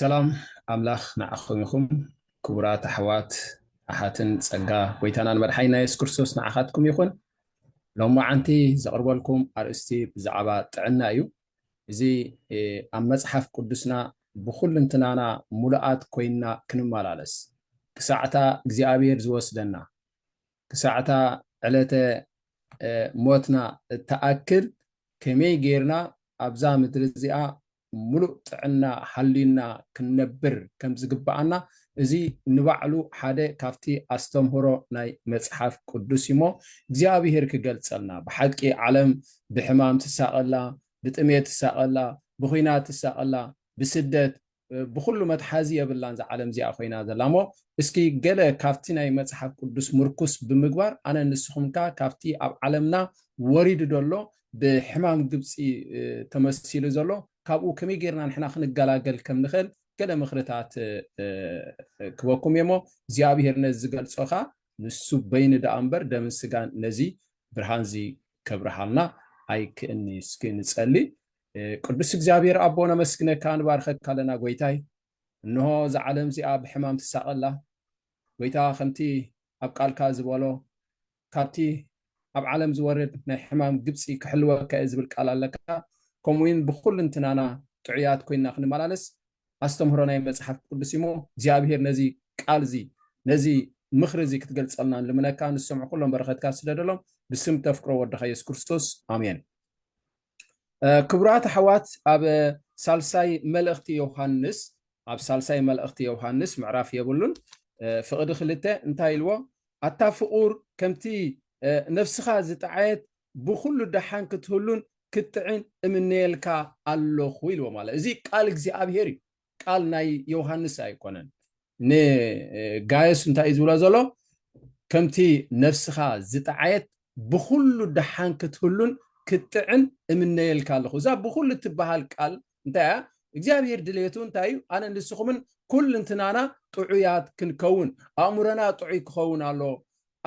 ሰላም ኣምላኽ ንዓኹም ይኹም ክቡራት ኣሕዋት ኣሓትን ፀጋ ጎይታናን መድሓኒና ኢየሱስ ክርስቶስ ንዓኻትኩም ይኹን ሎማዓንቲ ዘቕርበልኩም ኣርእስቲ ብዛዕባ ጥዕና እዩ እዚ ኣብ መፅሓፍ ቅዱስና ብኩልንትናና ሙሉኣት ኮይንና ክንመላለስ ክሳዕታ እግዚኣብሔር ዝወስደና ክሳዕታ ዕለተ ሞትና እተኣክል ከመይ ጌርና ኣብዛ ምድሪ እዚኣ ሙሉእ ጥዕና ሓሊና ክንነብር ከም ዝግባአና እዚ ንባዕሉ ሓደ ካብቲ ኣስተምህሮ ናይ መፅሓፍ ቅዱስ እሞ እግዚኣብሔር ክገልፀልና ብሓቂ ዓለም ብሕማም ትሳቐላ ብጥሜት ትሳቐላ ብኹናት ትሳቐላ ብስደት ብኩሉ መትሓዚ የብላን ዛ ዓለም እዚኣ ኮይና ዘላ ሞ እስኪ ገለ ካብቲ ናይ መፅሓፍ ቅዱስ ምርኩስ ብምግባር ኣነ ንስኹምካ ካብቲ ኣብ ዓለምና ወሪዱ ዘሎ ብሕማም ግብፂ ተመሲሉ ዘሎ ካብኡ ከመይ ጌርና ንሕና ክንገላገል ከም ንኽእል ገለ ምክርታት ክበኩም እሞ እግዚኣብሔር ነዚ ዝገልፆኻ ንሱ በይኒ ዳኣ እምበር ደምን ስጋን ነዚ ብርሃን እዚ ከብርሃልና ኣይክእኒ እስኪ ንፀሊ ቅዱስ እግዚአብሔር ኣቦና መስግነካ ንባርከካ ኣለና ጎይታይ እንሆ ዛ ዓለም እዚኣ ብሕማም ትሳቐላ ጎይታ ከምቲ ኣብ ቃልካ ዝበሎ ካብቲ ኣብ ዓለም ዝወርድ ናይ ሕማም ግብፂ ክሕልወካ ዝብል ቃል ኣለካ ከምኡውን ብኩልንትናና ጥዑያት ኮይንና ክንመላለስ ኣስተምህሮ ናይ መፅሓፍ ቅዱስ እሞ እግዚኣብሔር ነዚ ቃል እዚ ነዚ ምክሪ እዚ ክትገልፀልና ልምነካ ንሰምዑ ኩሎም በረኸትካ ስለደሎም ብስም ተፍቅሮ ወድኻ ኢየሱስ ክርስቶስ ኣሜን ክቡራት ኣሕዋት ኣብ ሳልሳይ መልእኽቲ ዮሃንስ ምዕራፍ የብሉን ፍቅዲ 2 እንታይ ኢልዎ ኣታ ፍቁር ከምቲ ነፍስኻ ዝጣዓየት ብኩሉ ደሓን ክትህሉን ክትዕን እምነየልካ ኣለኹ ኢልዎ ማለት እዚ ቃል እግዚኣብሔር እዩ ቃል ናይ ዮሃንስ ኣይኮነን ንጋየስ እንታይ እዩ ዝብሎ ዘሎ ከምቲ ነፍስኻ ዝጣዓየት ብኩሉ ደሓን ክትህሉን ክትዕን እምነየልካ ኣለኹ እዛ ብኩሉ ትበሃል ቃል እንታይ እያ እግዚኣብሔር ድሌቱ እንታይ እዩ ኣነ ንስኹምን ኩልንትናና ጥዑያት ክንከውን ኣእምሮና ጥዑይ ክኸውን ኣሎ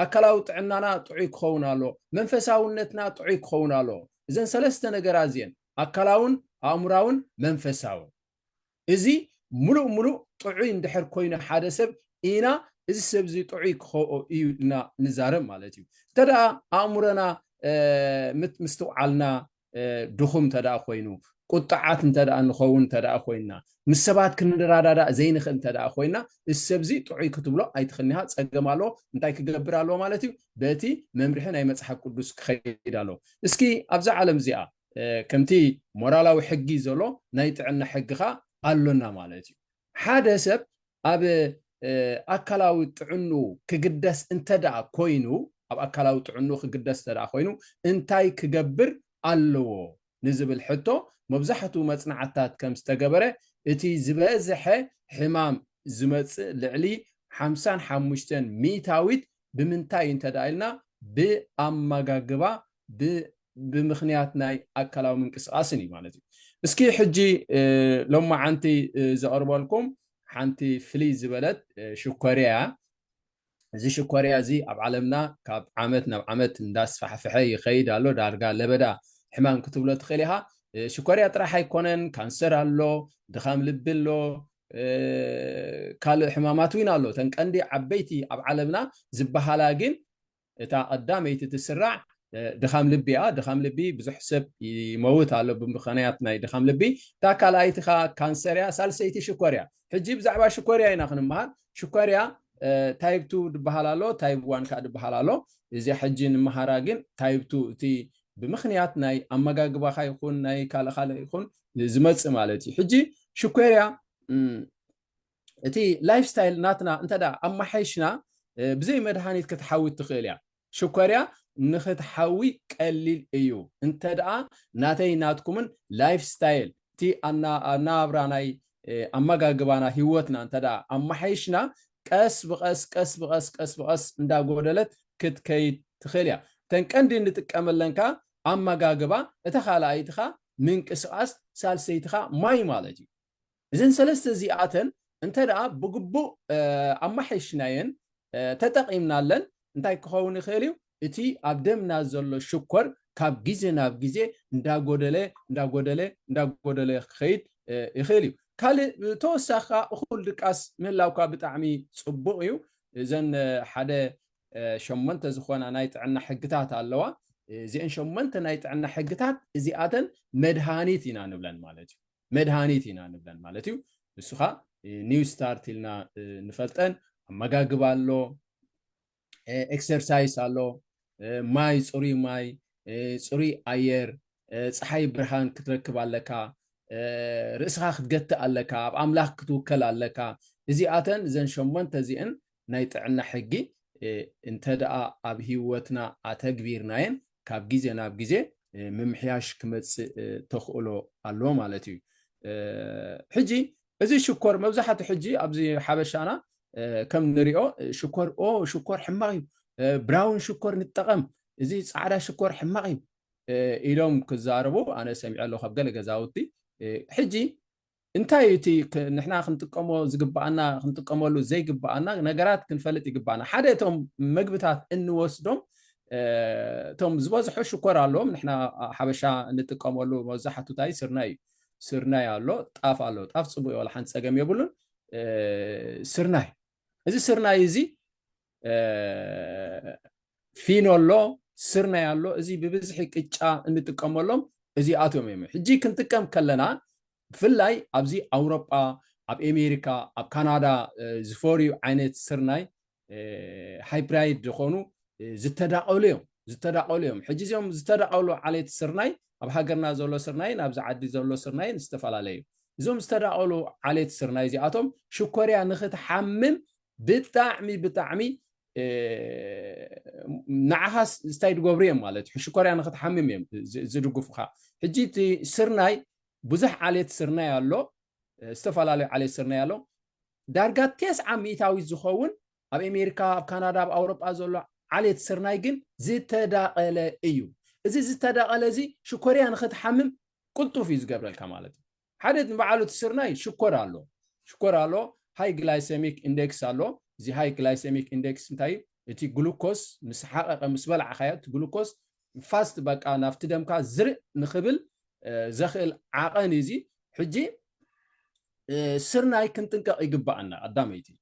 ኣካላዊ ጥዕናና ጥዑይ ክኸውን ኣሎ መንፈሳውነትና ጥዑይ ክኸውን ኣሎ እዘን ሰለስተ ነገራት እዚአን ኣካላውን ኣእምራውን መንፈሳውን እዚ ሙሉእ ጥዑይ እንድሕር ኮይኑ ሓደ ሰብ ኢና እዚ ሰብ እዚ ጥዑይ እዩ ኢና ንዛረብ ማለት እዩ እንተደኣ ኣእምሮና ምስትውዓልና ድኹም ተደኣ ኮይኑ ቁጣዓት እንተደኣ ንኸውን ተደኣ ኮይና ምስ ሰባት ክንረዳዳእ ዘይንኽእል እንተደኣ ኮይና እዚ ሰብ እዚ ጥዑይ ክትብሎ ኣይትኽእልኒኻ ፀገም ኣለዎ እንታይ ክገብር ኣለዎ ማለት እዩ በቲ መምርሒ ናይ መፅሓፍ ቅዱስ ክኸይድ ኣለዎ እስኪ ኣብዛ ዓለም እዚኣ ከምቲ ሞራላዊ ሕጊ ዘሎ ናይ ጥዕና ሕጊኻ ኣሎና ማለት እዩ ሓደ ሰብ ኣብ ኣካላዊ ጥዕኑ ክግደስ እንተደኣ ኮይኑ ኣብ ኣካላዊ ጥዕኑ ክግደስ እንተደኣ ኮይኑ እንታይ ክገብር ኣለዎ ንዝብል ሕቶ መብዛሕትኡ መፅናዕትታት ከም ዝተገበረ እቲ ዝበዝሐ ሕማም ዝመፅእ ልዕሊ 55 ሚእታዊት ብምንታይ እንተደኣ ኢልና ብኣመጋግባ ብምክንያት ናይ ኣካላዊ ምንቅስቃስን እዩ ማለት እዩ እስኪ ሕጂ ሎማዓንቲ ዘቕርበልኩም ሓንቲ ፍልይ ዝበለት ሽኮርያ እዚ ሽኮርያ እዚ ኣብ ዓለምና ካብ ዓመት ናብ ዓመት እንዳስፋሕፍሐ ይኸይድ ኣሎ ዳርጋ ለበዳ ሕማም ክትብሎ ትኽእል ኢኻ ሽኮርያ ጥራሕ ኣይኮነን ካንሰር ኣሎ ድኻም ልቢ ኣሎ ካልእ ሕማማት እውን ኣሎ ተን ቀንዲ ዓበይቲ ኣብ ዓለምና ዝበሃላ ግን እታ ቀዳመይቲ ትስራዕ ድኻም ልቢ እያ ድኻም ልቢ ብዙሕ ሰብ ይመውት ኣሎ ብምክንያት ናይ ድኻም ልቢ እታ ካልኣይቲኻ ካንሰር እያ ሳልሰይቲ ሽኮርያ ሕጂ ብዛዕባ ሽኮርያ ኢና ክንመሃር ሽኮርያ ታይፕ 2 ድበሃል ኣሎ ታይፕ 1 ከዓ ድበሃል ኣሎ እዚ ሕጂ ንምሃራ ግን ታይፕ 2 እቲ ብምክንያት ናይ ኣመጋግባኻ ይኹን ናይ ካልእ ይኹን ዝመፅእ ማለት እዩ ሕጂ ሽኮርያ እቲ ላይፍ ስታይል ናትና እንተደኣ ኣማሓይሽና ብዘይ መድሃኒት ክትሓውት ትኽእል እያ ሽኮርያ ንክትሓዊ ቀሊል እዩ እንተደኣ ናተይ ናትኩምን ላይፍ ስታይል እቲ ኣናብራ ናይ ኣመጋግባና ሂወትና እንተደኣ ኣማሓይሽና ቀስ ብቀስ እንዳጎደለት ክትከይድ ትኽእል እያ ተንቀንዲ እንጥቀመለንካ ኣመጋግባ እታ ካልኣይትኻ ምንቅስቃስ ሳልሰይትኻ ማይ ማለት እዩ እዘን ሰለስተ እዚኣተን እንተደኣ ብግቡእ ኣማሓይሽናየን ተጠቂምናለን እንታይ ክኸውን ይኽእል እዩ እቲ ኣብ ደምና ዘሎ ሽኮር ካብ ግዜ ናብ ግዜ እንዳጎደለ ክኸይድ ይኽእል እዩ كالي توسخا أخول دكاس مهلاوكا بتعمي صبوغيو إذن حدا شمنت زخوانا نايت عنا حقتات اللوا زين شمنت نايت عنا حقتات زيادة مدهانيتنا نبلن مالتي مدهانيتنا نبلن مالتي السخا نيو ستارت لنا نفلتن مجاجب الله اكسرسايز الله ماي صوري ماي صوري اير صحي برهان كتركب عليك رأسها خدقت عليك أملاك توكل عليك زيادة زين شمنت زين نايت عنا حقي انت دا اب هيوتنا اتكبير ناين كاب جيزي ناب جيزي ممحياش كمتس تخولو اللو مالتي حجي ازي شكر مبزحة حجي ابزي حبشانا كم نريو شكر شكر حماغي براون شكر نتقم ازي صعدا شكر حماغي إلهم كزاربو انا سمع له خبقل غزاوتي حجي انتايتي نحنا خنطقمو زغبانا خنطقمولو زي غبانا نغرات كنفلط يغبانا حديتهم مغبታት انوسدوم توم زبزحو شكر اللهم نحنا حبشا نتقمولو مزحتو تاي سرناي الله طاف الله طاف صبو ولا حنت صقم يبلون سرناي ازي سرناي زي فينولو سرناي الله ازي ببزحي قጫ نتقمولهم ازي اتوم يم حجي كنتقم كلنا فلاي ابزي اوروبا اب امريكا اب كندا زفوريو عينت سرناي هايبرايد دخونو زتداقليهم حجيزهم زتداقلو عليت سرناي اب هاجرنا زولو سرناي نابز عدي زولو سرناي نستفالاليو زوم زتداقلو عليت سرناي زياتهم شكوريا نخت حمم بتعمي نعهاس ستايد غوبريم مالت شكوريا نخت حمم زدغفخا حجيتي سرناي بزح عليت سرناي الله استفالالي عليت سرناي الله دارغات 900 زخون اب امريكا اب كندا اب اوروبا زولو عليت سرناي جن زتداقل ايو ازي زتداقل زي شكوريا نخت حمم قلتو في زغبر الكمالت حدد بعلو سرناي شكر الله هاي جلايسيميك اندكس الله زي هاي جلايسيميك اندكس نتاي اتي جلوكوز مسحقق مسبلع خيات جلوكوز فاست بقى نافت دمكا زرق نخبل زخل عقاني زي حجي سرناي كنتنقق يقبعنا قداميتي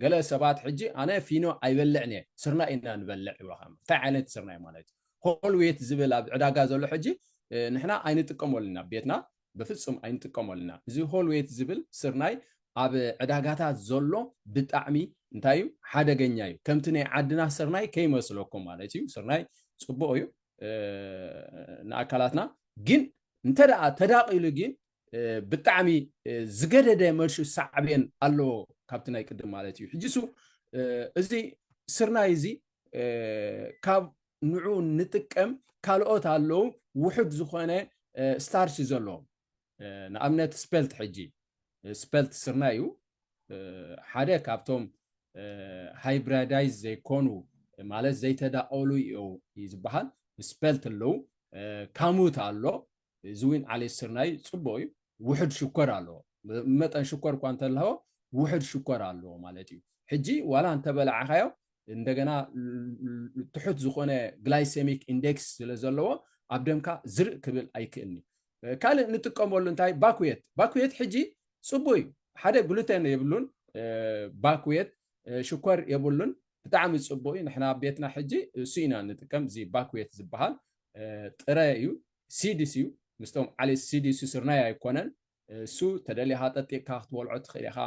قال سبات حجي انا فينو ايبلعني سرنا إنا نبلع وخام فعلت سرنا مالتي هول ويت زبل عداغا زلو حجي نحنا اين تقمولنا بيتنا بفصم اين تقمولنا زي هول ويت زبل سرناي اب عداغاتات زلو بطعمي انتايو حدغنيايو كمتني عدنا سرناي كيمسلوكم مالتي سرناي صبويو ناكلاتنا جن انتدا تداقيلو جن بطعمي زغدده ملشو صعبين الله كابتن يقدم مالتي حجسو ازي سرناي زي كاب نوع نتقم كالوت الله وحد زخونه ستارش زلو نامنت سبلت حجي سبلت سرنايو حدا كابتوم هايبريدايز زي كونو مالت زي تداولو يزبحال سبلت اللو كاموت الله زوين على سرناي صبوي وحد شكر الله متن شكر كانت له وحد شكر الله مالتي حجي ولا انت بلعخايو እንደገና ትሑት ዝኾነ ግላይሴሚክ ኢንዴክስ ስለዘለዎ ኣብ ደምካ ዝርእ ክብል ኣይክእኒ ካልእ ንጥቀመሉ እንታይ ባክዌት ሕጂ ጽቡይ ሓደ ግሉተን የብሉን ባክዌት ሽኮር የብሉን ብጣዕሚ ጽቡይ ንሕና ቤትና ሕጂ እሱኢና ንጥቀም እዚ ባክዌት ዝበሃል ጥረ እዩ ሲዲስ እዩ ምስቶም ዓሊ ሲዲስ ስርናይ ኣይኮነን እሱ ተደሊኻ ጠጢቕካ ክትበልዖ ትኽእል ኢኻ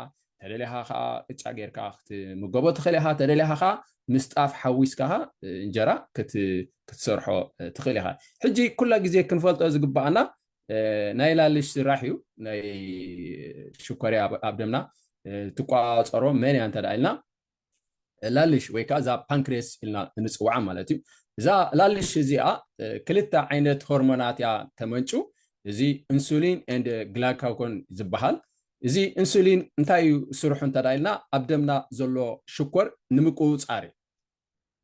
ተደሊኻ ከዓ ቅጫ ጌርካ ክትምገቦ ትኽእል ኢኻ ተደሊኻ ከዓ ምስጣፍ ሓዊስካ እንጀራ ክትሰርሖ ትኽእል ኢኻ ሕጂ ኩላ ግዜ ክንፈልጦ ዝግባአና ናይ ላልሽ ስራሕ እዩ ናይ ሽኮርያ ኣብ ደምና ትቋፀሮ መን እያ እንተዳ ኢልና ላልሽ ወይ ከዓ እዛ ፓንክሬስ ኢልና ንፅዋዓ ማለት እዩ እዛ ላልሽ እዚኣ ክልተ ዓይነት ሆርሞናት እያ ተመንጩ እዚ ኢንሱሊን ኤንድ ግላይኮጎን ዝበሃል እዚ ኢንሱሊን እንታይ እዩ ስርሑ እንተዳ ኢልና ኣብ ደምና ዘሎ ሽኮር ንምቁፃር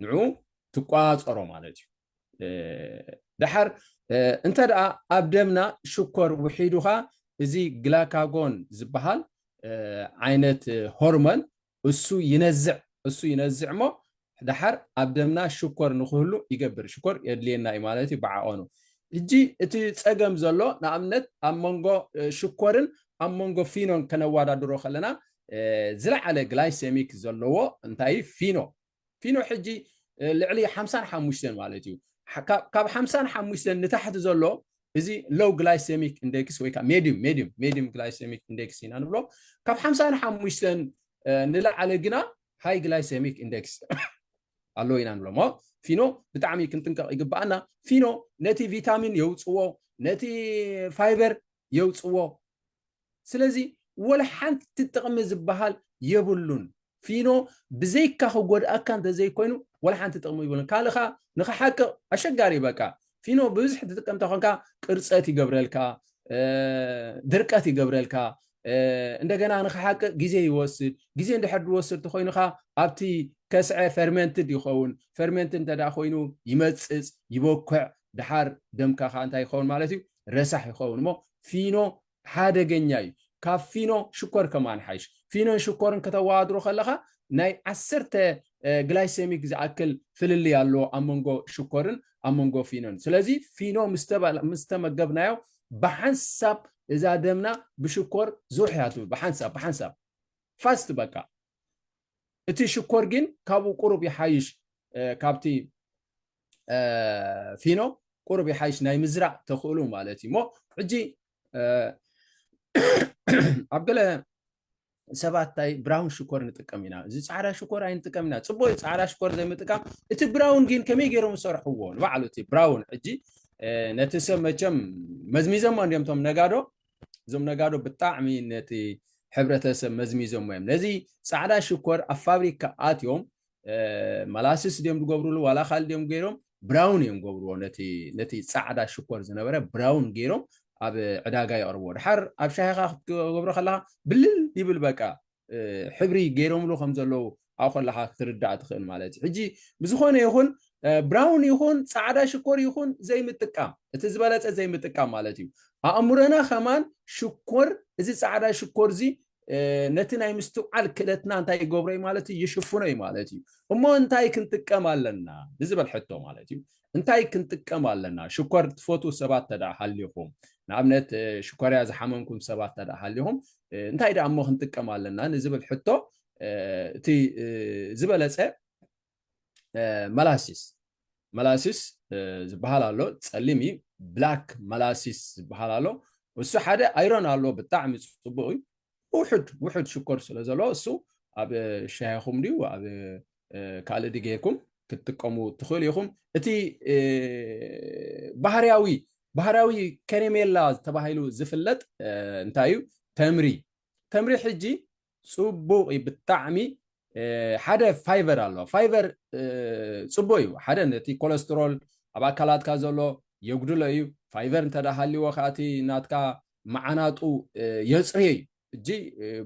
ንዑ ትቋፀሮ ማለት እዩ ድሓር እንተዳ ኣብ ደምና ሽኮር ውሒዱኻ እዚ ግላይኮጎን ዝበሃል ዓይነት ሆርሞን እሱ ይነዝዕ ሞ ድሓር ኣብ ደምና ሽኮር ንኽህሉ ይገብር ሽኮር የድልየና እዩ ማለት እዩ ብዓቆኑ ሕጂ እቲ ፀገም ዘሎ ንኣብነት ኣብ መንጎ ሽኮርን ኣብ መንጎ ፊኖን ከነዋዳድሮ ከለና ዝለዓለ ግላይሴሚክ ዘለዎ እንታይ ፊኖ ፊኖ ሕጂ ልዕሊ 55 ማለት እዩ ካብ 55 ንታሕቲ ዘሎ እዚ ሎው ግላይሴሚክ ኢንዴክስ ወይ ከዓ ሜዲየም ግላይሴሚክ ኢንዴክስ ኢና ንብሎ ካብ 55 ንላዕለ ግና ሃይ ግላይሴሚክ ኢንዴክስ ኣሎ ኢና ንብሎ ሞ ፊኖ ብጣዕሚ ክንጥንቀቕ ይግባአና ፊኖ ነቲ ቪታሚን የውፅዎ ነቲ ፋይበር የውፅዎ ስለዚ ወላ ሓንቲ ጥቕሚ ዝበሃል የብሉን ፊኖ ብዘይካ ክጎድኣካ እንተዘይኮይኑ ወላ ሓንቲ ጥቕሚ ይብሉን ካልኻ ንኽሓቅቕ ኣሸጋሪ በቃ ፊኖ ብብዝሒ ትጥቀም ተኾንካ ቅርፀት ይገብረልካ ድርቀት ይገብረልካ እንደገና ንኽሓቅቕ ግዜ ይወስድ ግዜ እንድሕር ዝወስድ ተኾይኑኻ ኣብቲ ከስዐ ፈርሜንትድ ይኸውን ፈርሜንትድ እንተዳ ኮይኑ ይመፅፅ ይበኩዕ ድሓር ደምካኻ እንታይ ይኸውን ማለት እዩ ረሳሕ ይኸውን እሞ ፊኖ ሓደገኛ እዩ ካብ ፊኖ ሽኮር ከማን ሓይሽ ፊኖን ሽኮርን ከተዋድሮ ከለኻ ናይ 10 ግላይሴሚክ ዝኣክል ፍልሊ ኣለዎ ኣብ መንጎ ሽኮርን ኣብ መንጎ ፊኖን ስለዚ ፊኖ ምስ ተመገብናዮ ብሓንሳብ እዛ ደምና ብሽኮር ዙሕያቱ ብሓንሳብ ፋስት በቃ እቲ ሽኮር ግን ካብኡ ቁሩብ ይሓይሽ ካብቲ ፊኖ ቁሩብ ይሓይሽ ናይ ምዝራዕ ተኽእሉ ማለት እዩ ሞ ሕጂ ኣብ ገለ ሰባት ታይ ብራውን ሽኮር ንጥቀም ኢና እዚ ፃዕዳ ሽኮር ኣይንጥቀም ኢና ፅቡቅ ፃዕዳ ሽኮር ዘይምጥቃም እቲ ብራውን ግን ከመይ ገይሮም ዝሰርሕዎ ንባዕሉ እቲ ብራውን ሕጂ ነቲ ሰብ መቸም መዝሚዞም እንዲኦም ቶም ነጋዶ እዞም ነጋዶ ብጣዕሚ ነቲ ሕብረተሰብ መዝሚዞም እዮም ነዚ ፃዕዳ ሽኮር ኣብ ፋብሪካ ኣትዮም መላስስ ድዮም ዝገብሩሉ ዋላ ካልእ ድዮም ገይሮም ብራውን እዮም ገብርዎ ነቲ ፃዕዳ ሽኮር ዝነበረ ብራውን ገይሮም ኣብ ዕዳጋ ይቀርብዎ ድሓር ኣብ ሻሂኻ ክትገብሮ ከለኻ ብልል ይብል በቃ ሕብሪ ገይሮምሉ ከም ዘለዉ ኣብ ከለኻ ክትርዳእ ትኽእል ማለት እዩ ሕጂ ብዝኾነ ይኹን ብራውን ይኹን ፃዕዳ ሽኮር ይኹን ዘይምጥቃም እቲ ዝበለፀ ዘይምጥቃም ማለት እዩ ኣእምሮና ከማን ሽኮር እዚ ፃዕዳ ሽኮር እዚ ነቲ ናይ ምስትውዓል ክእለትና እንታይ ይገብሮ እዩ ማለት እዩ ይሽፍኖ እዩ ማለት እዩ እሞ እንታይ ክንጥቀም ኣለና ብዝበል ሕቶ ማለት እዩ እንታይ ክንጥቀም ኣለና ሽኮር ትፈትው ሰባት ተዳ ሃልይኹም ንኣብነት ሽኮርያ ዝሓመምኩም ሰባት ተዳ ሃልይኹም እንታይ ዳ እሞ ክንጥቀም ኣለና ንዝብል ሕቶ እቲ ዝበለፀ መላሲስ ዝበሃል ኣሎ ፀሊም እዩ ብላክ መላሲስ ዝበሃል ኣሎ እሱ ሓደ ኣይሮን ኣሎ ብጣዕሚ ፅቡቅ እዩ ውሑድ ሽኮር ስለ ዘሎ እሱ ኣብ ሻሂኹም ድዩ ኣብ ካልእ ዲጌርኩም ክትጥቀሙ ትኽእሉ ኢኹም እቲ ባህርያዊ ከረሜላ ተባሂሉ ዝፍለጥ እንታይ እዩ ተምሪ ሕጂ ፅቡቅ እዩ ብጣዕሚ ሓደ ፋይበር ኣሎ ፋይበር ፅቡቅ እዩ ሓደ ነቲ ኮለስትሮል ኣብ ኣካላትካ ዘሎ የጉድሎ እዩ ፋይበር እንተዳሃልይዎ ከኣቲ ናትካ መዓናጡ የፅርዮ እዩ እጂ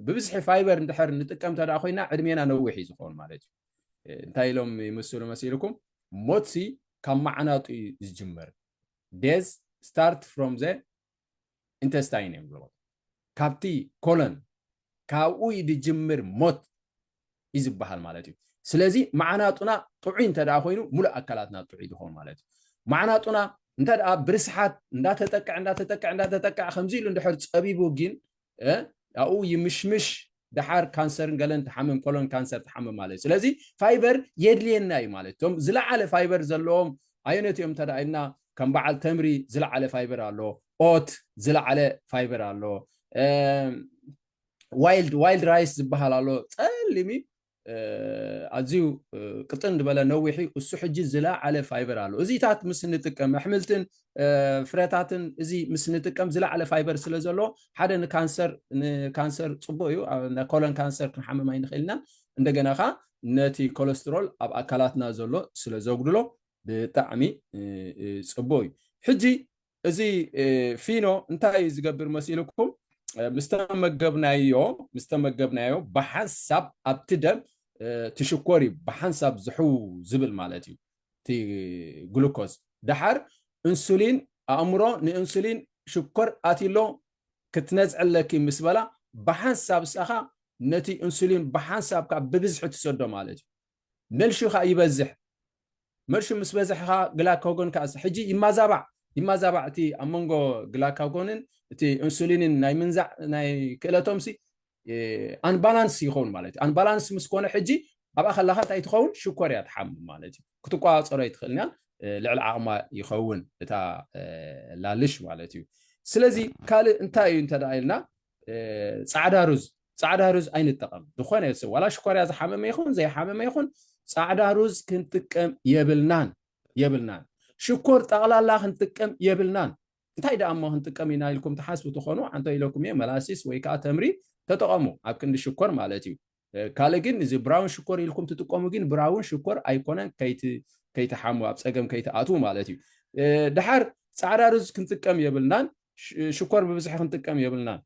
ብብዝሒ ፋይበር እንድሕር ንጥቀም ተዳ ኮይና ዕድሜና ነዊሕ እዩ ዝኸውን ማለት እዩ እንታይ ኢሎም ይመስሉ መሲልኩም ሞትሲ ካብ መዓናጡ እዩ ዝጅመር ዴዝ ስታርት ፍሮም ዘ ኢንተስታይን እዮም ዝብሎ ካብቲ ኮሎን ካብኡ ይጅምር ሞት እዩ ዝበሃል ማለት እዩ ስለዚ መዓናጡና ጥዑይ እንተዳ ኮይኑ ሙሉእ ኣካላትና ጥዑይ ዝኸውን ማለት እዩ መዓናጡና እንተዳ ብርስሓት እንዳተጠቅዕ ከምዚ ኢሉ እንድሕር ፀቢቡ ግን ኣብኡ ይምሽምሽ ድሓር ካንሰርን ገለን ትሓምም ኮሎን ካንሰር ትሓምም ማለት እዩ ስለዚ ፋይበር የድልየና እዩ ማለት እቶም ዝለዓለ ፋይበር ዘለዎም ዓይነት እዮም ተዳ ኢልና ከም በዓል ተምሪ ዝለዓለ ፋይበር ኣሎ ኦት ዝለዓለ ፋይበር ኣሎ ዋይልድ ራይስ ዝበሃል ኣሎ ፀሊሚ ኣዝዩ ቅጥን ዝበለ ነዊሒ እሱ ሕጂ ዝለዓለ ፋይበር ኣሎ እዚታት ምስ ንጥቀም ኣሕምልትን ፍረታትን እዚ ምስ ንጥቀም ዝለዓለ ፋይበር ስለ ዘሎ ሓደ ንካንሰር ፅቡቅ እዩ ኮሎን ካንሰር ክንሓምም ኣይንኽእልና እንደገና ኻ ነቲ ኮለስትሮል ኣብ ኣካላትና ዘሎ ስለ ዘጉድሎ ብጣዕሚ ፅቡቅ እዩ ሕጂ እዚ ፊኖ እንታይ ዝገብር መሲልኩም ምስተመገብናዮ ብሓንሳብ ኣብቲ ደም ትሽኮር እዩ ብሓንሳብ ዝሕው ዝብል ማለት እዩ እቲ ግሉኮዝ ድሓር ኢንሱሊን ኣእምሮ ንኢንሱሊን ሽኮር ኣትሎ ክትነዝዕለኪ ምስ በላ ብሓንሳብ ስኻ ነቲ ኢንሱሊን ብሓንሳብካ ብብዝሒ ትሰዶ ማለት እዩ መልሽኻ ይበዝሕ መልሽ ምስ በዝሕኻ ግላኮጎን ካስ ሕጂ ይማዛባዕ يمازابعتي أمونغو جلاكاغونين تي انسولين ناي منزع ناي كلاتومسي ان بالانس يخون مالتي ان بالانس مسكونه حجي ابا خلاها تاي تخون شكر يا تحمم مالتي كتقاصر يتخلنا لعل عقما يخون اتا لالش مالتي سلازي قال انتاي انت دايلنا صعدا رز صعدا رز اين التقم دخونه يس ولا شكر يا حمم يخون زي حمم يخون صعدا رز كنتقم يبلنان شكر طقلالا خنتقم يبلنان እንታይ ደኣ እሞ ክንጥቀም ኢና ኢልኩም ተሓስቡ ትኾኑ ሓንቶ ኢለኩም እየ መላሲስ ወይ ከዓ ተምሪ ተጠቐሙ ኣብ ክንዲ ሽኮር ማለት እዩ ካልእ ግን እዚ ብራውን ሽኮር ኢልኩም ትጥቀሙ ግን ብራውን ሽኮር ኣይኮነን ከይተሓሙ ኣብ ፀገም ከይተኣትዉ ማለት እዩ ድሓር ፃዕዳ ሩዝ ክንጥቀም የብልናን ሽኮር ብብዝሒ ክንጥቀም የብልናን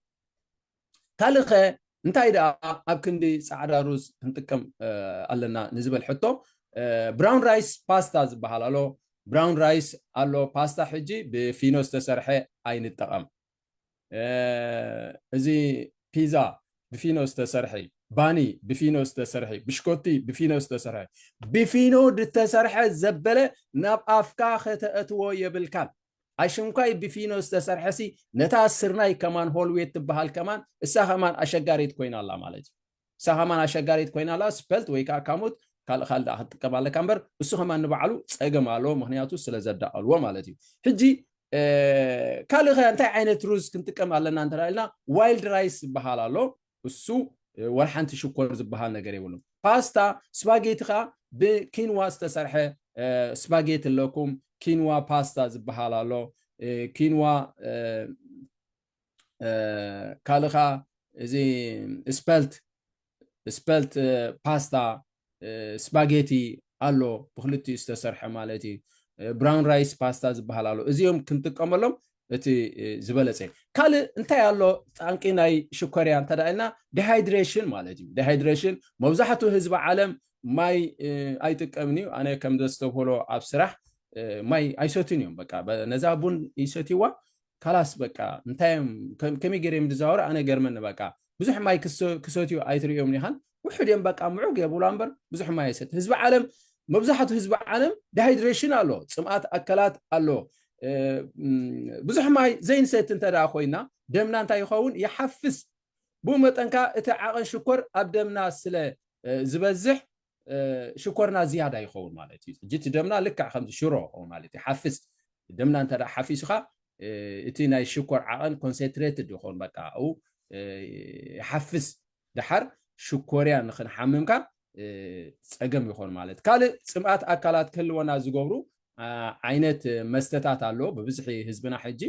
ካልእ ኸ እንታይ ደኣ ኣብ ክንዲ ፃዕዳ ሩዝ ክንጥቀም ኣለና ንዝበል ሕቶ ብራውን ራይስ ፓስታ ዝበሃል ኣሎ براون رايس አሎ ፓስታ ሕጂ ብፊኖ ዝተሰርሐ ኣይንጠቐም እዚ ፒዛ ብፊኖ ዝተሰርሐ ባኒ ብፊኖ ዝተሰርሐ ብሽኮቲ ብፊኖ ዝተሰርሐ ብፊኖ ዝተሰርሐ ዘበለ ናብ ኣፍካ ከተእትዎ የብልካን ኣይሽንኳይ ብፊኖ ዝተሰርሐሲ ነታ ስርናይ ከማን ሆልዌት ትበሃል ከማን እሳ ከማን ኣሸጋሪት ኮይና ኣላ ማለት እዩ እሳ ከማን ኣሸጋሪት ኮይና ኣላ ስፐልት ወይ ከዓ ካሙት ካልእ ዳ ክትጥቀም ኣለካ እምበር እሱ ከማን ንባዕሉ ፀገም ኣለዎ ምክንያቱ ስለ ዘዳቀልዎ ማለት እዩ ሕጂ ካልእ እንታይ ዓይነት ሩዝ ክንጥቀም ኣለና እንተላልና ዋይልድ ራይስ ዝበሃል ኣሎ እሱ ወልሓንቲ ሽኮር ዝበሃል ነገር የብሉ ፓስታ ስፓጌቲ ከዓ ብኪንዋ ዝተሰርሐ ስፓጌቲ ኣለኩም ኪንዋ ፓስታ ዝበሃል ኣሎ ኪንዋ ካልእ ከዓ እዚ ስፐልት ፓስታ ስፓጌቲ ኣሎ ብክልቲኡ ዝተሰርሐ ማለት እዩ ብራውን ራይስ ፓስታ ዝበሃል ኣሎ እዚኦም ክንጥቀመሎም እቲ ዝበለፀ ካልእ እንታይ ኣሎ ጣንቂ ናይ ሽኮርያ እንተዳኢልና ዲሃይድሬሽን ማለት እዩ ዲሃይድሬሽን መብዛሕትኡ ህዝቢ ዓለም ማይ ኣይጥቀምን እዩ ኣነ ከም ዘስተብህሎ ኣብ ስራሕ ማይ ኣይሰትን እዮም በቃ ነዛ ቡን ይሰትይዋ ካላስ በቃ እንታይም ከመይ ገይረም ዝዛወር ኣነ ገርመኒ በቃ ብዙሕ ማይ ክሰትዩ ኣይትሪኦም ኒኻን وحدين بقى معوق يا ابو لامبر بزح ما يسد حزب عالم مبزحته حزب عالم دهايدريشن الو صمات اكلات الو بزح ما زين سيت انت دا خوينا دمنا انت يخون يحفز بو متنكا اتا عقن شكر ابدمنا سلا زبزح شكرنا زياده يخون مالتي جيت دمنا لك خمس شرو مالتي حفز دمنا انت دا حفيسخه اتي ناي شكر عقن كونسنتريتد يخون بقى او يحفز دحر شكوريا نخن حممكا صقم يخون مالت كالي صمات اكلات كلونا زغبرو عينت مستتات አለው በብዝሒ ህዝብና ሕጂ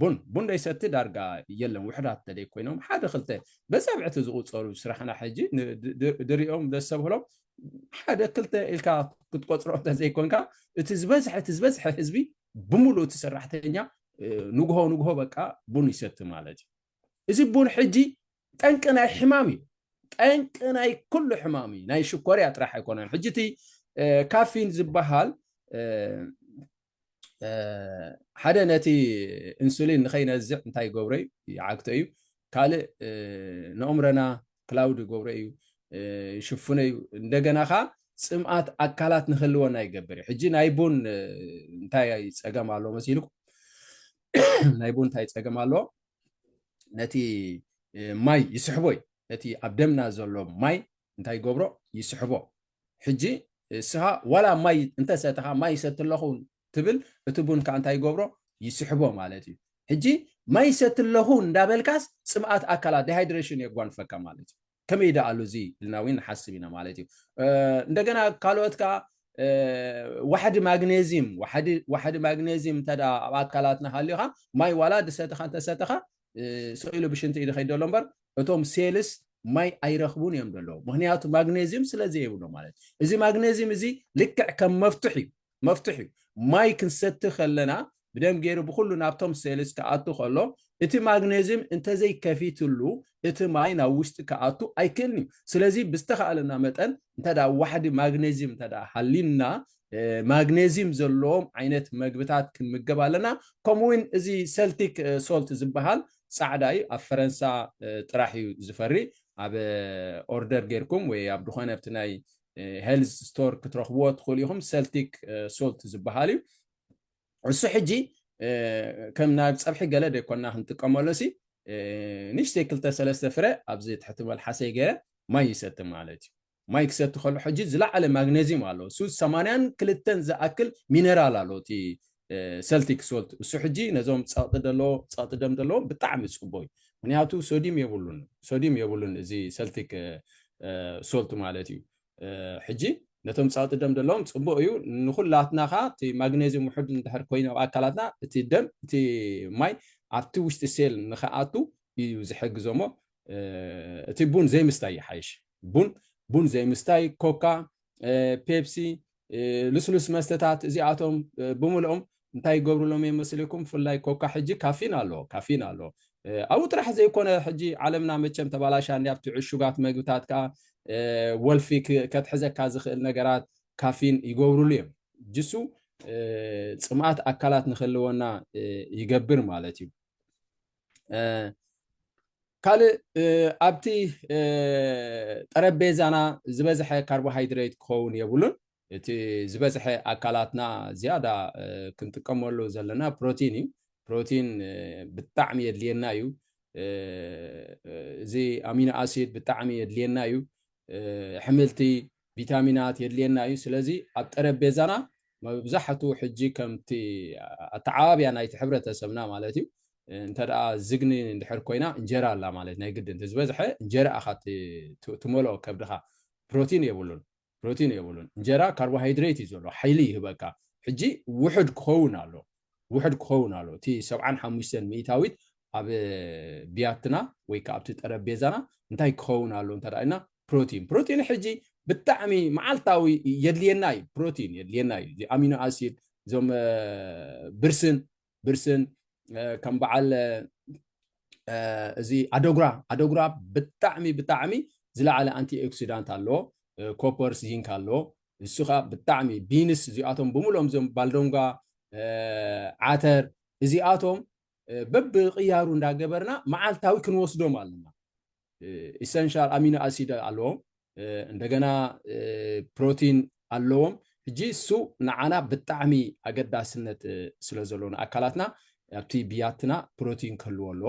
ቡን ደይሰቲ ዳርጋ የለም ውሕዳት ተደይ ኮይኖም ሓደ ክልተ በሰብዕቲ ዝቁፀሩ ስራሕና ሕጂ ድሪኦም ደሰብህሎም ሓደ ክልተ ኢልካ ክትቆፅሮ ተዘይኮንካ እቲ ዝበዝሐ ህዝቢ ብሙሉእ እቲ ሰራሕተኛ ንግሆ በቃ ቡን ይሰቲ ማለት እዚ ቡን ሕጂ ጠንቅ ናይ ሕማም እዩ ጠንቅ ናይ ኩሉ ሕማም እዩ ናይ ሽኮርያ ጥራሕ ኣይኮነን ሕጂቲ ካፊን ዝበሃል ሓደ ነቲ ኢንሱሊን ንኸይነዝዕ እንታይ ገብረ እዩ ይዓግቶ እዩ ካልእ ንእምረና ክላውድ ገብረ እዩ ሽፉነ እዩ እንደገና ኻ ጽምኣት ኣካላት ንኽልወና ይገብር እዩ ሕጂ ናይ ቡን እንታይ ፀገም ኣሎ መሲልኩም ናይ ቡን እንታይ ፀገም ኣሎ ነቲ ማይ ይስሕቦ ነቲ ኣብ ደምና ዘሎ ማይ እንታይ ገብሮ ይስሕቦ ሕጂ ስኻ ዋላ ማይ እንተሰተኻ ማይ ሰትለኹ ትብል እቲ ቡን ከዓ እንታይ ገብሮ ይስሕቦ ማለት እዩ ሕጂ ማይ ሰትለኹ እንዳበልካስ ጽምኣት ኣካላት ዲሃይድሬሽን የጓንፈካ ማለት እዩ ከመይ ዳ ኣሉ እዚ ኢልና ውን ንሓስብ ኢና ማለት እዩ እንደገና ካልኦት ከዓ ዋሕዲ ማግኔዚየም ተዳ ኣብ ኣካላትና ሃልዩኻ ማይ ዋላ ድሰተኻ እንተሰተኻ سئلو بشنت إذا خيدوا لمبر أتوم سيلس ماي أيرخبون يوم دلو مهنيات مغنيزيوم سلازي يقولوا مالت إذا مغنيزيوم إذا لك كم مفتوحي ماي كنست خلنا بدم غيرو بخلو نابتوم سيلس كأتو خلو إتي مغنيزيوم انت زي كفيتلو إتي ماي ناوشت كأتو أي كني سلازي بستخالنا متن انت دا واحد مغنيزيوم تدا حلينا مغنيزيوم زلوم عينت مغبتات كمغبالنا كموين إزي سلتيك سولت زبهال صعداي ኣብ ፈረንሳ ጥራሕ እዩ ዝፈሪ ኣብ ኦርደር ጌርኩም ወይ ኣብ ድኾነ ኣብትናይ ሄልዝ ስቶር ክትረኽብዎ ትኽእሉ ኢኹም ሰልቲክ ሶልት ዝበሃል እዩ عسو حجي كم ناب صبحي قال ده كنا هنتقملوا سي نشتي كلتا سلسة فرق أبزي تحت الحسي جرا ما يسات مالتي ما يكسات خلو حجي زلا على مغنيزيوم على سوس سمانيان كلتن زأكل مينرال على تي سلتيك سولت وسو حجي نزوم تصاط دم دلو بطعم صبوي منياتو صوديوم يبولون زي سلتيك سولت مالتي حجي نتوم صاط دم دلهم صبو ايو نخلاتنا خا تي مغنيزيوم وحد اندحر كوينا اكلاتنا تي دم تي ماي عرتي وشت سيل نخاتو يو زحجزومو تي بون زي مستاي حيش بون زي مستاي كوكا بيبسي لسلس مستتات زي اتوم بملኦም እንታይ ይገብሩሎም ይመስልኩም ፍላይ ኮካ ሕጂ ካፊን አሎ او ጥራሕ ዘይኮነ ሕጂ ዓለምና መቸም ተባላሻ እንዲያብቲ ዕሹጋት መግብታት ካ ወልፊ ከትሕዘካ ዝኽእል ነገራት ካፊን ይገብሩሉ እዮም ጅሱ ጽማት አካላት ንኽልወና ይገብር ማለት እዩ ካል ኣብቲ ጠረጴዛና ዝበዝሐ ካርቦሃይድሬት ክኸውን የብሉን እቲ ዝበዝሐ አካላትና ዝያዳ ክንጥቀመሉ ዘለና ፕሮቲን ብጣዕሚ የድልየና እዩ እዚ አሚኖ አሲድ ብጣዕሚ የድልየና እዩ ሕምልቲ ቪታሚናት የድልየና እዩ ስለዚ ኣብ ጠረጴዛና መብዛሕቱ ሕጂ ከምቲ ኣተዓባብያ ናይቲ ሕብረተሰብና ማለት እዩ እንተደኣ ዝግኒ እንድሕር ኮይና እንጀራ ኣላ ማለት ናይ ግድን ዝበዝሐ እንጀራ ኣኻ ትመልኦ ከብድኻ ፕሮቲን የብሉን እንጀራ ካርቦሃይድሬት እዩ ዘሎ ሓይሊ ይህበካ ሕጂ ውሕድ ክኸውን ኣሎ እቲ 75 ሚእታዊት ኣብ ቢያትና ወይ ከዓ ኣብቲ ጠረጴዛና እንታይ ክኸውን ኣሎ እንተደኣና ፕሮቲን ሕጂ ብጣዕሚ መዓልታዊ የድልየና እዩ ፕሮቲን የድልየና እዩ አሚኖ አሲድ ዞም ብርስን ከም በዓል እዚ አደጉራ ብጣዕሚ ዝለዓለ አንቲ ኦክሲዳንት ኣሎ ኮፐር ዚንክ ኣሎ እሱኻ ብጣዕሚ ቢንስ እዚኣቶም ብምሎም ዞም ባልዶንጋ ዓተር እዚኣቶም በብቅያሩ እንዳገበርና መዓልታዊ ክንወስዶም ኣለና ኢሰንሻል አሚኖ አሲድ ኣለዎም እንደገና ፕሮቲን ኣለዎም ሕጂ እሱ ንዓና ብጣዕሚ ኣገዳስነት ስለ ዘለዎና አካላትና ኣብቲ ቢያትና ፕሮቲን ክህልዎ ኣሎ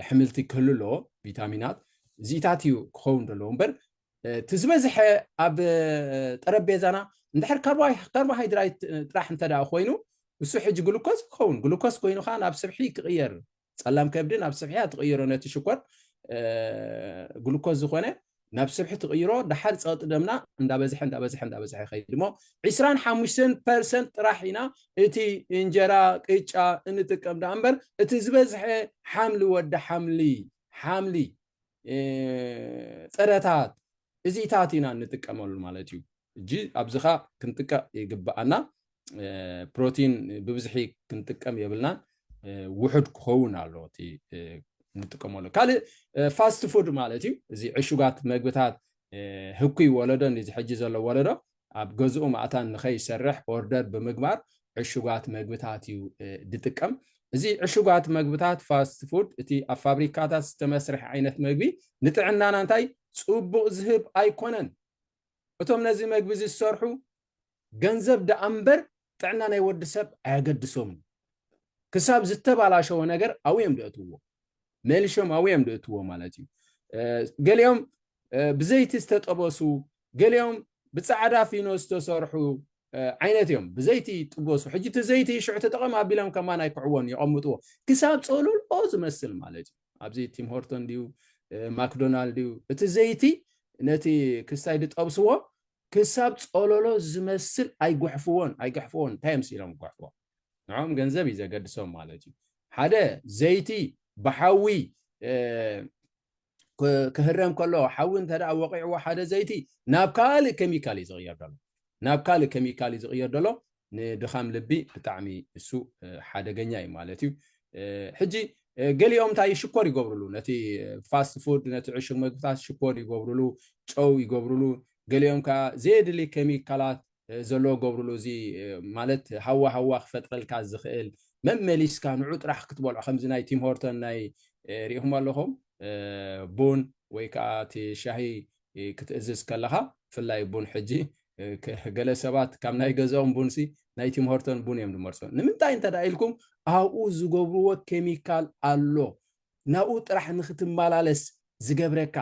ሕምልቲ ክህልዎ ኣሎ ቪታሚናት እዚታት እዩ ክኸውን ዘለዎ እምበር ትዝበዝሐ ኣብ ጠረጴዛና እንድሕር ካርቦሃይድሬት ጥራሕ እንተዳ ኮይኑ እሱ ሕጂ ግሉኮስ ኮይኑ ካ ናብ ስብሒ ክቕየር ጸላም ከብዲ ናብ ስብሒ ትቕይሮ ነቲ ሽኮር ግሉኮስ ዝኾነ ናብ ስብሒ ትቕይሮ ድሓር ፀጥ ደምና እንዳበዝሐ ኸይድሞ 25% ጥራሕ ኢና እቲ እንጀራ ቅጫ እንጥቀም ዳ እምበር እቲ ዝበዝሐ ሓምሊ ወዲ ሓምሊ ጥረታት እዚታት ኢና እንጥቀመሉ ማለት እዩ እጂ ኣብዝኻ ክንጥቀ ይግባአና ፕሮቲን ብብዝሒ ክንጥቀም የብልናን ውሕድ ክኸውን ኣሎ እቲ ንጥቀመሉ ካልእ ፋስት ፉድ ማለት እዩ እዚ ዕሹጋት መግብታት ህኩይ ወለዶ እዚ ሕጂ ዘሎ ወለዶ ኣብ ገዝኡ ማእታን ንኸይሰርሕ ኦርደር ብምግባር ዕሹጋት መግብታት እዩ ድጥቀም እዚ ዕሹጋት መግብታት ፋስት ፉድ እቲ ኣብ ፋብሪካታት ዝተመስርሐ ዓይነት ምግቢ ንጥዕናና እንታይ ጽቡቕ ዝህብ ኣይኮነን እቶም ነዚ ምግቢ ዝሰርሑ ገንዘብ ደኣምበር ጥዕና ናይ ወዲ ሰብ ኣያገድሶምን ክሳብ ዝተባላሸወ ነገር ኣውዮም ድእትዎ መልሾም ኣውዮም ድእትዎ ማለት እዩ ገሊኦም ብዘይቲ ዝተጠበሱ ገሊኦም ብፃዕዳ ፊኖ ዝተሰርሑ ዓይነት እዮም ብዘይቲ ጥበሱ ሕጂ እቲ ዘይቲ ሽዑ ተጠቐም ኣቢሎም ከማ ናይ ክዕዎን ይቐምጥዎ ክሳብ ፀሎሎ ዝመስል ማለት እዩ ኣብዚ ቲም ሆርቶን ድዩ ማክዶናልድ ድዩ እቲ ዘይቲ ነቲ ክስታይ ድጠብስዎ ክሳብ ፀሎሎ ዝመስል ኣይጓሕፍዎን እንታይ ምሲሎም ይጓሕፍዎ ንዖም ገንዘብ እዩ ዘገድሶም ማለት እዩ ሓደ ዘይቲ ብሓዊ ክህረም ከሎ ሓዊ እንተደኣ ወቂዕዎ ሓደ ዘይቲ ናብ ካልእ ኬሚካል እዩ ዝቕየር ዘሎ ንድኻም ልቢ ብጣዕሚ እሱ ሓደገኛ እዩ ማለት እዩ ሕጂ ገሊኦም እንታይ ሽኮር ይገብሩሉ ነቲ ፋስት ፉድ ነቲ ዕሹግ ምግብታት ሽኮር ይገብሩሉ ጨው ይገብሩሉ ገሊኦም ከዓ ዘየድሊ ኬሚካላት ዘለዎ ገብሩሉ እዚ ማለት ሃዋ ክፈጥረልካ ዝኽእል መመሊስካ ንዑ ጥራሕ ክትበልዖ ከምዚ ናይ ቲም ሆርተን ናይ ሪኢኹም ኣለኹም ቡን ወይ ከዓ እቲ ሻሂ ክትእዝዝ ከለኻ ፍላይ ቡን ሕጂ ገለ ሰባት ካብ ናይ ገዛኦም ቡንሲ ናይ ቲም ሆርተን ቡን እዮም ድመርሶ ንምንታይ እንተ ኢልኩም ኣብኡ ዝገብርዎ ኬሚካል ኣሎ ናብኡ ጥራሕ ንኽትመላለስ ዝገብረካ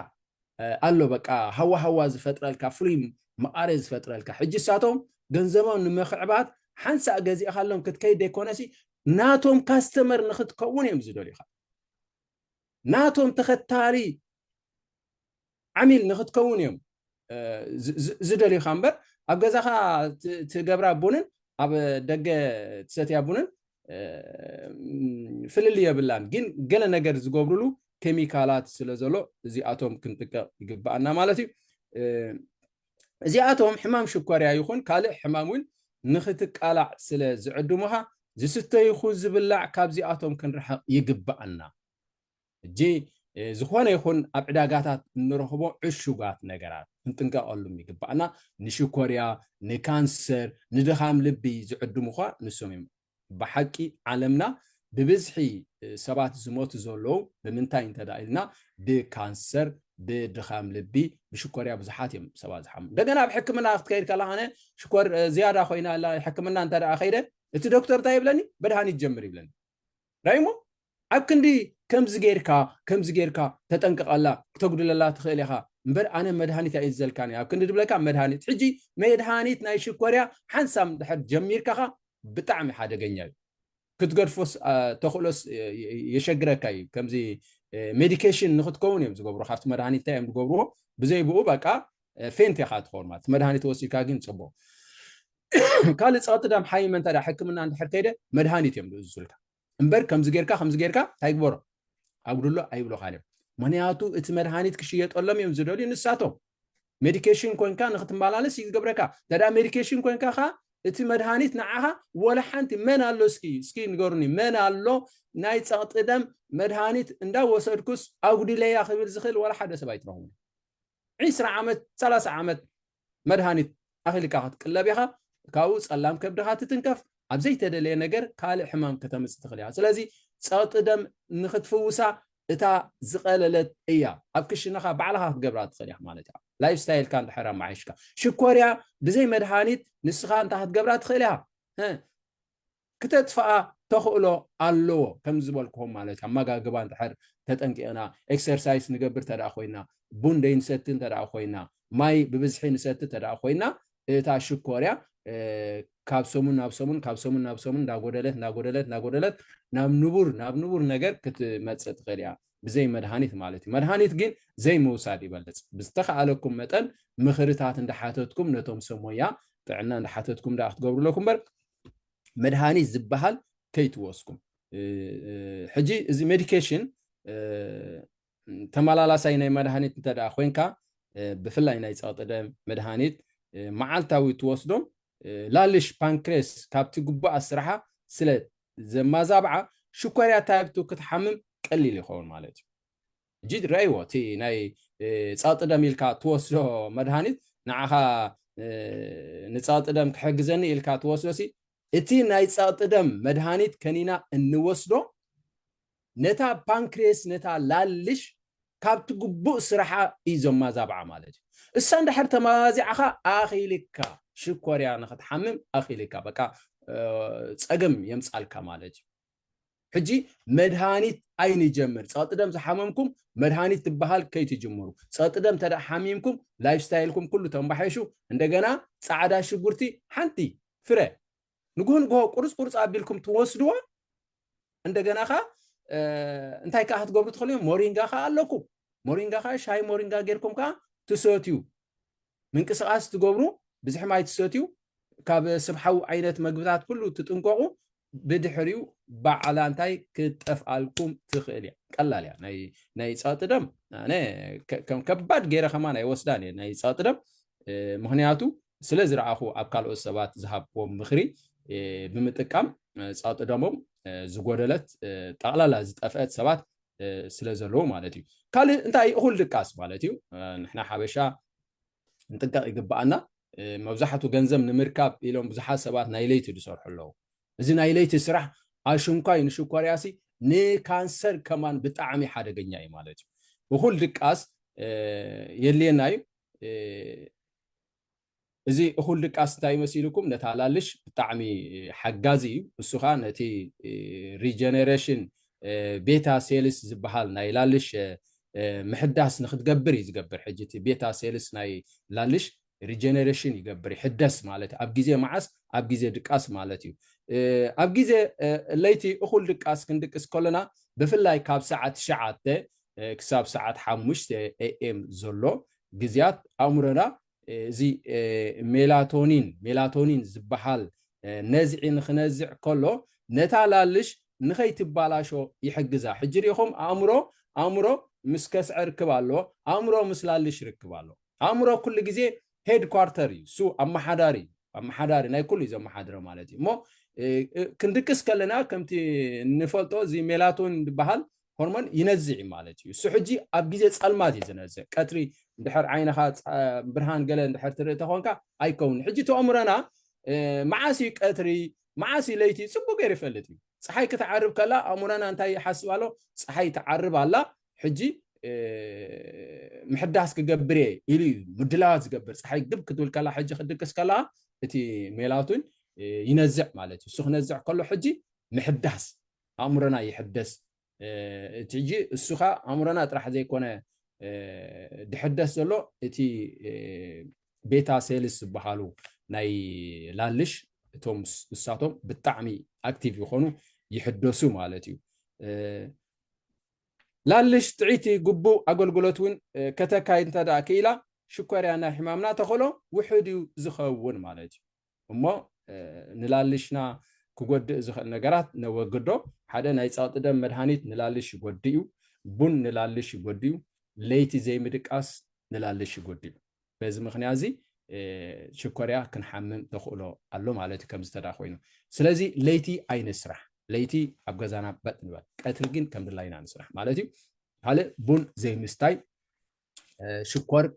ኣሎ በቃ ሃዋ ዝፈጥረልካ ፍሉይ መቃረ ዝፈጥረልካ ሕጂ ሳቶም ገንዘቦም ንምኽዕባት ሓንሳእ ገዚእኻሎም ክትከይድ ኣይኮነሲ ናቶም ካስተመር ንኽትከውን እዮም ዝደልዩኻ ናቶም ተኸታሊ ዓሚል ንኽትከውን እዮም ዝደልዩኻ እምበር ኣብ ገዛኻ ትገብራ ቡንን ኣብ ደገ ትሰትያ ቡንን ፍልል የብላን ግን ገለ ነገር ዝገብሩሉ ኬሚካላት ስለዘሎ እዚኣቶም ክንጥቀም ይግባአና ማለት እዩ እዚኣቶም ሕማም ሽኮርያ ይኹን ካልእ ሕማም እውን ንኽትቃላዕ ስለ ዝዕድሙኻ ዝስተ ይኹን ዝብላዕ ካብዚኣቶም ክንርሕቕ ይግባአና እጂ ዝኾነ ይኹን ኣብ ዕዳጋታት እንረኽቦ ዕሹጋት ነገራት ክንጥንቀቐሎም ይግባአና ንሽኮርያ ንካንሰር ንድኻም ልቢ ዝዕድሙኻ ንሶም እዮም ብሓቂ ዓለምና ብብዝሒ ሰባት ዝሞቱ ዘለዉ ብምንታይ እንተዳኢልና ብካንሰር ብድኻም ልቢ ብሽኮርያ ብዙሓት እዮም ሰባት ዝሓሙ እንደገና ኣብ ሕክምና ክትከይድ ከለኻ ሽኮር ዝያዳ ኮይና ሕክምና እንተደኣ ከይደ እቲ ዶክተር እንታይ ይብለኒ መድሃኒት ጀምር ይብለኒ ራይሞ ኣብ ክንዲ ከምዚ ጌርካ ተጠንቀቐላ ክተጉድለላ ትኽእል ኢኻ እምበር ኣነ መድሃኒት ኣይዘልካኒ ኣብ ክንዲ ድብለካ መድሃኒት ሕጂ መድሃኒት ናይ ሽኮርያ ሓንሳም ድሕር ጀሚርካኻ ብጣዕሚ ሓደገኛ እዩ ክትገድፎስ ተኽእሎስ የሸግረካ እዩ ከምዚ ሜዲኬሽን ንኽትከውን እዮም ዝገብሩ ካብቲ መድሃኒት እንታይ እዮም ዝገብርዎ ብዘይብኡ በቃ ፌንት ኢኻ ትኸውን ማለት መድሃኒት ወሲድካ ግን ፅቡቕ ካልእ ፀቕጢ ደም ሓይመ እንተ ሕክምና እንድሕር ከይደ መድሃኒት እዮም ዝእዝዙልካ እምበር ከምዚ ጌርካ እንታይ ግበሮ ኣጉድሎ ኣይብሎኻን እዮም ምክንያቱ እቲ መድሃኒት ክሽየጠሎም እዮም ዝደልዩ ንሳቶም ሜዲኬሽን ኮይንካ ንኽትመላለስ ይዝገብረካ ተዳ ሜዲኬሽን ኮይንካ ኻ እቲ መድሃኒት ንዓኻ ወላ ሓንቲ መን ኣሎ እስኪ ንገሩኒ መን ኣሎ ናይ ፀቕጢ ደም መድሃኒት እንዳወሰድኩስ ኣጉዲለያ ክብል ዝኽእል ወላ ሓደ ሰብ ኣይትረኽቡን 20 ዓመት 30 ዓመት መድሃኒት ኣኺልካ ክትቅለብ ኢኻ ካብኡ ፀላም ከብድኻ ትትንከፍ ኣብ ዘይተደለየ ነገር ካልእ ሕማም ከተምፅእ ትኽእል ኢኻ ስለዚ ፀቕጢ ደም ንኽትፍውሳ እታ ዝቐለለት እያ ኣብ ክሽነኻ ባዕልኻ ክትገብራ ትኽእል ኢኻ ማለት እያ ላይፍ ስታይልካ እንድሕር ኣማሓይሽካ ሽኮርያ ብዘይ መድሃኒት ንስኻ እንታይ ክትገብራ ትኽእል ኢኻ ክተጥፍኣ ተኽእሎ ኣለዎ ከም ዝበልክዎም ማለት እዩ ኣመጋግባ እንድሕር ተጠንቂቕና ኤክሰርሳይዝ ንገብር ተደኣ ኮይና ቡን ደይንሰቲ እንተደኣ ኮይና ማይ ብብዝሒ ንሰቲ ተደኣ ኮይና እታ ሽኮርያ ካብ ሰሙን ናብ ሰሙን እንዳጎደለት ናብ ንቡር ነገር ክትመፅእ ትኽእል እያ ብዘይ መድሃኒት ማለት እዩ መድሃኒት ግን ዘይ ምውሳድ ይበልፅ ብዝተኸኣለኩም መጠን ምኽርታት እንዳሓተትኩም ነቶም ሰሞያ ጥዕና እንዳሓተትኩም ዳ ክትገብሩለኩም እምበር መድሃኒት ዝበሃል ከይትወስኩም ሕጂ እዚ ሜዲኬሽን ተመላላሳይ ናይ መድሃኒት እንተደኣ ኮይንካ ብፍላይ ናይ ፀቕጢ ደም መድሃኒት መዓልታዊ ትወስዶም ላልሽ ፓንክሬስ ካብቲ ጉባእ ስራሓ ስለ ዘማዛብዓ ሽኮርያ ታይፕቱ ክትሓምም ቀሊል ይኸውን ማለት እዩ እጂ ትርእይዎ እቲ ናይ ፀቕጢ ደም ኢልካ ትወስዶ መድሃኒት ንዓኻ ንፀቕጢ ደም ክሕግዘኒ ኢልካ ትወስዶሲ እቲ ናይ ፀቕጢ ደም መድሃኒት ከኒና እንወስዶ ነታ ፓንክሬስ ነታ ላልሽ ካብቲ ጉቡእ ስራሓ እዩ ዘማዛብዓ ማለት እዩ እሳ እንድሕር ተማዚዕኻ ኣኺልካ ሽኮርያ ንኽትሓምም ኣኺልካ በቃ ፀገም የምፃልካ ማለት እዩ ሕጂ መድሃኒት ኣይንጀምር ፀቕጢ ደም ዝሓመምኩም መድሃኒት ትበሃል ከይትጅምሩ ፀቕጢ ደም ተደኣ ሓሚምኩም ላይፍ ስታይልኩም ኩሉ ተንባሓይሹ እንደገና ፃዕዳ ሽጉርቲ ሓንቲ ፍረ ንጉህንጉሆ ቁርፅ ኣቢልኩም ትወስድዎ እንደገና ኻ እንታይ ከዓ ክትገብሩ ትኽእሉ ሞሪንጋ ኻ ኣለኩም ሞሪንጋ ኻ ሻይ ሞሪንጋ ጌርኩም ከዓ ትሰትዩ ምንቅስቃስ ትገብሩ ብዙሕ ማይ ትሰትዩ ካብ ስብሓዊ ዓይነት መግብታት ኩሉ ትጥንቀቑ ብድሕሪኡ ባዕላ እንታይ ክጠፍኣልኩም ትኽእል እያ ቀላል እያ ናይ ፀቕጢ ደም ኣነ ከም ከባድ ገይረ ኸማ ናይ ወስዳን እየ ናይ ፀቕጢ ደም ምክንያቱ ስለ ዝረኣኹ ኣብ ካልኦት ሰባት ዝሃብዎም ምኽሪ ብምጥቃም ፀቕጢ ደሞም ዝጎደለት ጠቕላላ ዝጠፍአት ሰባት ስለ ዘለዉ ማለት እዩ ካልእ እንታይ እኹል ድቃስ ማለት እዩ ንሕና ሓበሻ ንጥንቀቕ ይግባአና መብዛሕትኡ ገንዘብ ንምርካብ ኢሎም ብዙሓት ሰባት ናይ ለይቲ ዝሰርሑ ኣለዉ እዚ ናይ ለይቲ ስራሕ ኣሽንኳይ ንሽኮርያሲ ንካንሰር ከማን ብጣዕሚ ሓደገኛ እዩ ማለት እዩ እኹል ድቃስ የድልየና እዩ زي أخول لك أستاي مسيلكم نتعلالش بتعمي حجازي السخان نتي ريجنريشن بيتا سيلس زبحال نايلالش محدث نخد جبري زجبر حجتي بيتا سيلس ناي لالش ريجنريشن يجبر حدث مالتي أبجيزة معس أبجيزة دكاس مالتي أبجيزة ليتي أخول لك أس كندك إسكولنا بفلاي كاب ساعة شعات كساب ساعة حمش AM زلو جزيات أمرنا زي ميلاتونين زبحال نزع نخنزع كله نتعلالش نخيت بالاشو يحجزها حجريهم أمرو مسكس ركبالو أمرو مسلالش ركبالو أمرو كل جزء هيد كوارتري سو أما حداري ناي كل زي أما حداري مالتي مو كندكس كلنا كمتي نفلتو زي ميلاتونين زبحال هرمون ينزع مالتي سحجي أبجيز ألماتي زنزع كتري دحر عينها برهان قال دحر تريته هونكا أيكون حجي تأمرنا معاسي كتري معاسي ليتي سبو غير فلتي صحي كتعرب كلا أمرنا أنتي حسوالو صحي تعرب على حجي محداس كجبري إلي مدلات جبر صحي دب كتقول كلا حجي خدكس كلا تي ميلاتون ينزع مالتي سخ نزع كله حجي محداس أمرنا يحدث تيجي السخاء أمرنا طرح زي كونه دحدث له تي بيتا سيلس بحالو ناي لالش تومس الساتوم بالطعمي اكتيف يخونو يحدثوا مالتي لالش تعيتي قبو أقولقلتون كتاكاين تدا كيلا شكرا حمامنا تخلو وحدي زخون مالتي أما نلالشنا كقد زخ نجارات نوجدو حدا نايصات دم مدهانيت نلالش يقديو بون نلالش يقديو ليتي زي مدقاس نلالش يقديو بهذا مخنيازي شكريا كنحمم تخلو علو مالتي كم استداخوينو سلازي ليتي أي نسرح ليتي أبغزانا بتنبات كاتلجين كم دلاينا نسرح مالتي هلا بون زي مستاي شكر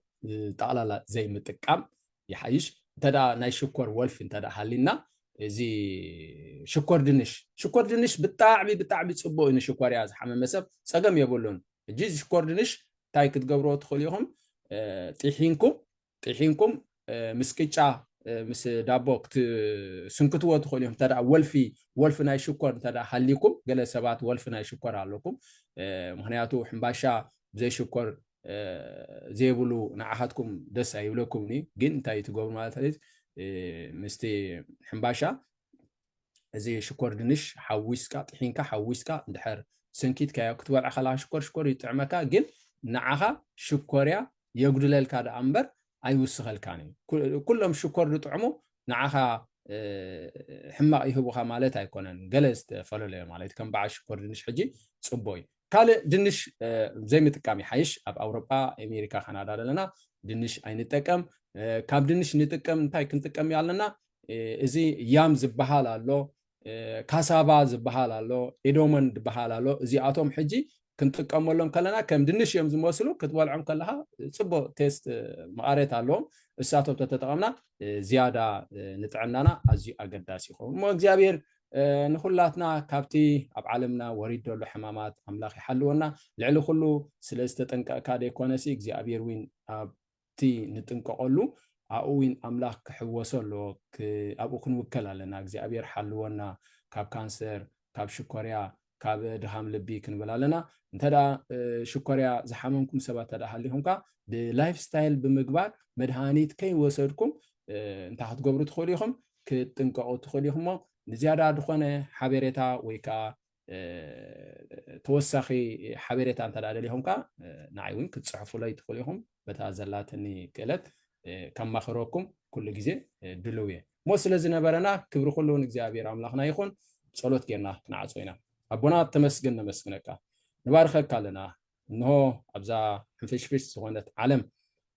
تعالى زي متقام يحيش تدا ناي شكر ولف تدا حالينا زي شكر دنش بتاعبي صبو إن شكر يا حمام مسب صقم يقولون جيز شكر دنش تاي كتقبروا تخليهم طيحينكم مسكيتشا مس دابوك سنكتوا تخليهم تدا ولف ناي شكر تدا حاليكم قال سبات ولف ناي شكر عليكم مهنياتو حنباشا زي شكر زي بلو نعهدكم دس أيولكم ني جن تاي تقول مالتاليت مستي حنباشا زي شكر دنش حويسكا طحينكا حويسكا دحر سنكيت كا كتبر عخلا شكر يطعمكا جن نعها شكريا يقدر الكاد أمبر أيوسخل كاني كلهم شكر يطعمو نعها حما يهبوها مالت أيكونن جلست فلولي مالت كم بعد شكر دنش حجي صبوي قال دنش زي متكامي حيش أب أوروبا أمريكا كندا لنا دنش أي نتكم كاب دنش نتكم تاي كنتكم يالنا إزي يام زبحال الله كاسابا زبحال الله إدومن زبحال الله زي أتوم حجي كنتكم لهم كلنا كم دنش يوم زموسلو كتوالعم كلها صبو تيست مقاريت اللهم الساعة تتقامنا زيادة نتعنانا أزي أقداسي خو مو إخزابير نخلاتنا كابتي أب عالمنا وريد دولو حمامات أملاخي حلونا لعلو خلو سلسة تنكا كادي كونسي إخزابير وين أبتي نتنكا قولو أوين أملاخ كحوصلو أبو كنوكلا لنا إخزابير حلونا كاب كانسر كاب شكوريا كاب دهام لبي كنبلا لنا انتدا شكوريا زحامنكم سبا تدا حاليهمكا بلايف ستايل بمقبار مدهانيت كي وصدكم انتا هتقبرو تخوليهم كتنكا تخوليهم نزيادة دخانة حبيرتا ويكا توسخي حبيرتا أنت لهم كا نعيون كتصحفوا لي تقولهم بتعزلاتني كلت كم مخروكم كل جزء دلوية موصل زنا برنا كبر كلون إخزابير عملاقنا يخون صلوت كيرنا نعزوينا أبونا تمسجن نمسجنك نبارخك لنا إنه أبزا فيش سوانت علم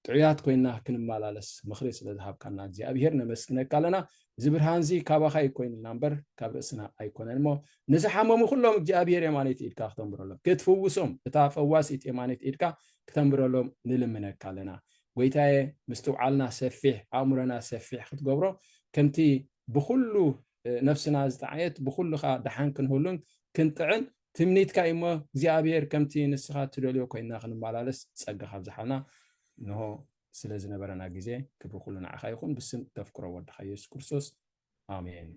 تعيات كوينا كن مالالس مخريس لذهب كنا إخزابير نمسجنك لنا زبرهانزي كابا يكون النمبر كابرسنا أيكون المو نزحمهم كلهم إخزابير يمانيت إيدكا ختمبرلهم كتفوسهم بتافواسيت يمانيت إيدكا ختمبرلهم نلمنك لنا ويتاي مستوعلنا سفيح أمرنا سفيح ختقبرو كنتي بخلو نفسنا زتعيت بخلو خا دحان كنهولن كنتعن تمنيت كايمو إخزابير كمتي نسخات تدوليو كوينا خن مالالس تصقى خبزحنا إنه ስለዚ ነበረና ግዜ ክብሪ ኩሉ ንዓኻ ይኹን ብስም ተፍክሮ ወድኻ ኢየሱስ ክርስቶስ ኣሜን